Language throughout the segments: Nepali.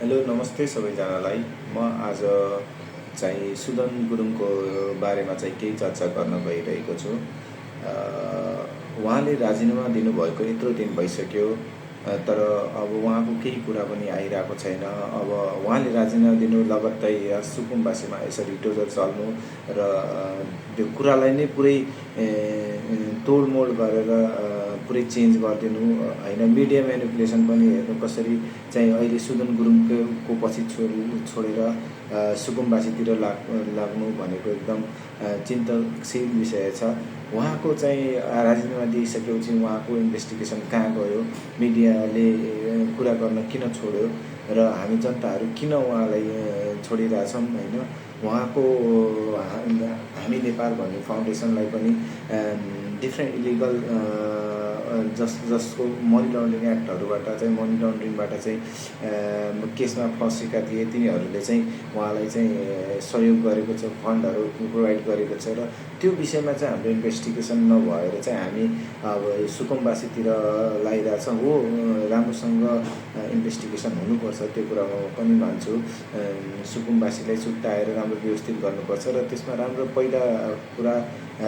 हेलो नमस्ते सबैजनालाई। म आज चाहिँ सुदन गुरुङको बारेमा चाहिँ केही चर्चा गर्न गइरहेको छु। उहाँले राजीनामा दिनुभएको यत्रो दिन भइसक्यो, तर अब उहाँको केही कुरा पनि आइरहेको छैन। अब उहाँले राजीनामा दिनु लगत्तै सुकुम्बासीमा यसरी टोजर चल्नु र त्यो कुरालाई नै पुरै तोडमोड गरेर पुरै चेन्ज गरिदिनु होइन। मिडिया म्यानिपुलेसन पनि हेर्नु कसरी चाहिँ अहिले सुदन गुरुङको पछि छोडेर सुकुम्बासीतिर लाग्नु भनेको एकदम चिन्तनशील विषय छ। उहाँको चाहिँ राजीनामा दिइसकेपछि उहाँको इन्भेस्टिगेसन कहाँ गयो, मिडियाले कुरा गर्न किन छोड्यो र हामी जनताहरू किन उहाँलाई छोडिरहेछौँ होइन। उहाँको हामी नेपाल भन्ने फाउन्डेसनलाई पनि डिफ्रेन्ट इलिगल जसको मनी लन्ड्रिङ एक्टहरूबाट चाहिँ मनी लन्ड्रिङबाट चाहिँ केसमा फँसेका थिए तिनीहरूले चाहिँ उहाँलाई चाहिँ सहयोग गरेको छ, फन्डहरू प्रोभाइड गरेको छ र त्यो विषयमा चाहिँ हाम्रो इन्भेस्टिगेसन नभएर चाहिँ हामी अब सुकुम्बासीतिर लगाइरहेछौँ। हो, राम्रोसँग इन्भेस्टिगेसन हुनुपर्छ, त्यो कुरामा पनि मान्छु। सुकुम्बासीलाई छुट्याएर राम्रो व्यवस्थित गर्नुपर्छ र त्यसमा राम्रो पहिला कुरा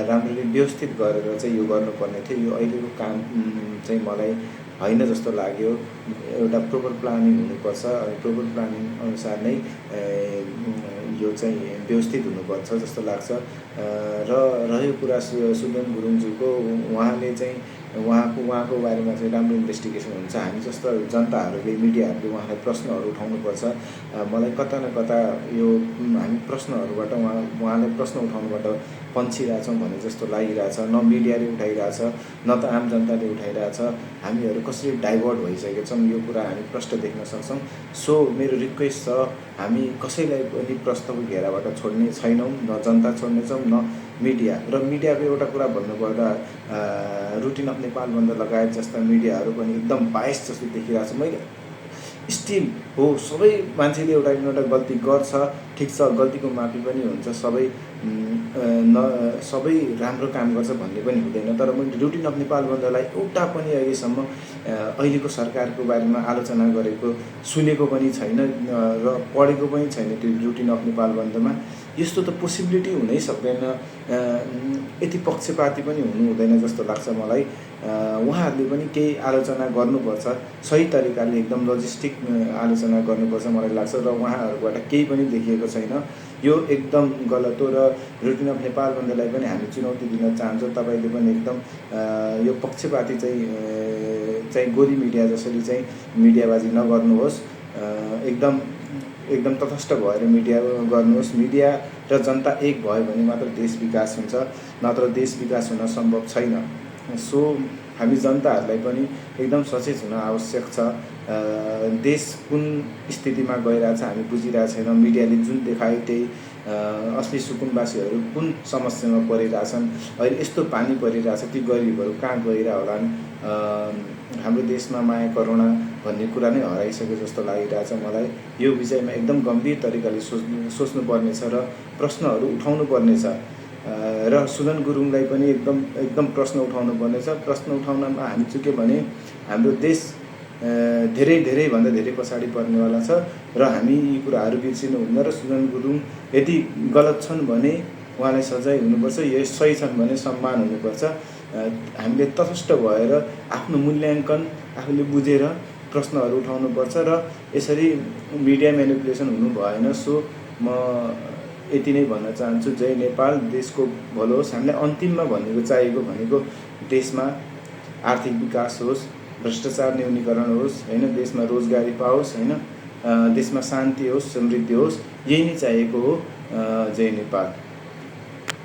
राम्ररी व्यवस्थित गरेर चाहिँ यो गर्नुपर्ने थियो। यो अहिलेको काम चाहिँ मलाई होइन जस्तो लाग्यो। एउटा प्रोपर प्लानिङ हुनुपर्छ, प्रोपर प्लानिङ अनुसार नै यो चाहिँ व्यवस्थित हुनुपर्छ जस्तो लाग्छ। र रह्यो कुरा सुदन गुरुङज्यूको, उहाँले चाहिँ उहाँको बारेमा चाहिँ राम्रो इन्भेस्टिगेसन हुन्छ। हामी जस्तो जनताहरूले, मिडियाहरूले उहाँलाई प्रश्नहरू उठाउनुपर्छ। मलाई कता न कता यो हामी प्रश्नहरूबाट उहाँलाई प्रश्न उठाउनुबाट पन्छिरहेछौँ भने जस्तो लागिरहेछ। न मिडियाले उठाइरहेछ, न त आम जनताले उठाइरहेछ। हामीहरू कसरी डाइभर्ट भइसकेका छौँ यो कुरा हामी प्रष्ट देख्न सक्छौँ। सो मेरो रिक्वेस्ट छ, हामी कसैलाई पनि प्रश्नको घेराबाट छोड्ने छैनौँ, न जनता छोड्नेछौँ न मिडिया। र मिडियाको एउटा कुरा भन्नुपर्दा रुटिन अफ नेपाल बन्द लगायत जस्ता मिडियाहरू पनि एकदम बायस जस्तो देखिरहेको छ। मैले स्टिल हो, सबै मान्छेले एउटा गल्ती गर्छ, ठिक छ, गल्तीको माफी पनि हुन्छ। सबै राम्रो काम गर्छ भन्ने पनि हुँदैन। तर मैले रुटिन अफ नेपाल बन्दलाई एउटा पनि अहिलेसम्म अहिलेको सरकारको बारेमा आलोचना गरेको सुनेको पनि छैन र पढेको पनि छैन त्यो रुटिन अफ नेपाल बन्दमा। यस्तो त पोसिबिलिटी हुनै सक्दैन। यति पक्षपाती पनि हुनु हुँदैन जस्तो लाग्छ मलाई। उहाँहरूले पनि केही आलोचना गर्नुपर्छ, सही तरिकाले एकदम लजिस्टिक आलोचना गर्नुपर्छ मलाई लाग्छ। र उहाँहरूबाट केही पनि देखिएको छैन। यो एकदम गलत हो र रुटिन अफ नेपाल बन्दलाई पनि हामी चुनौती दिन चाहन्छौँ। तपाईँले पनि एकदम यो पक्षपाती चाहिँ गोरी मिडिया जसरी चाहिँ मिडियाबाजी नगर्नुहोस्। एकदम तटस्थ भएर मिडिया गर्नुहोस्। मिडिया र जनता एक भयो भने मात्र देश विकास हुन्छ, नत्र देश विकास हुन सम्भव छैन। सो हामी जनताहरूलाई पनि एकदम सचेत हुन आवश्यक छ। देश कुन स्थितिमा गइरहेछ हामी बुझिरहेको छैनौँ। मिडियाले जुन देखायो त्यही असली सुकुम्बासीहरू कुन समस्यामा परिरहेछन्, अहिले यस्तो पानी परिरहेछ, ती गरिबहरू कहाँ गइरह होलान्। हाम्रो देशमा माया करुणा भन्ने कुरा नै हराइसक्यो जस्तो लागिरहेछ मलाई। यो विषयमा एकदम गम्भीर तरिकाले सोच्नुपर्नेछ र प्रश्नहरू उठाउनु पर्नेछ। र सुदन गुरुङलाई पनि एकदम प्रश्न उठाउनु पर्नेछ। प्रश्न उठाउनमा हामी चुक्यो भने हाम्रो देश धेरैभन्दा धेरै पछाडि पर्नेवाला छ र हामी यी कुराहरू बिर्सिनु हुन्न। र सुदन गुरुङ यदि गलत छन् भने उहाँलाई सजाय हुनुपर्छ, यो सही छन् भने सम्मान हुनुपर्छ। हामीले तटस्थ भएर आफ्नो मूल्याङ्कन आफूले बुझेर प्रश्नहरू उठाउनुपर्छ र यसरी मिडिया म्यानिपुलेसन हुनु भएन। सो म यति नै भन्न चाहन्छु। जय नेपाल, देशको भलो होस्। हामीलाई अन्तिममा चाहिएको भनेको देशमा आर्थिक विकास होस्, भ्रष्टाचार न्यूनीकरण होस् होइन, देशमा रोजगारी पाओस् होइन, देशमा शान्ति होस्, समृद्धि होस्, यही नै चाहिएको हो। जय नेपाल।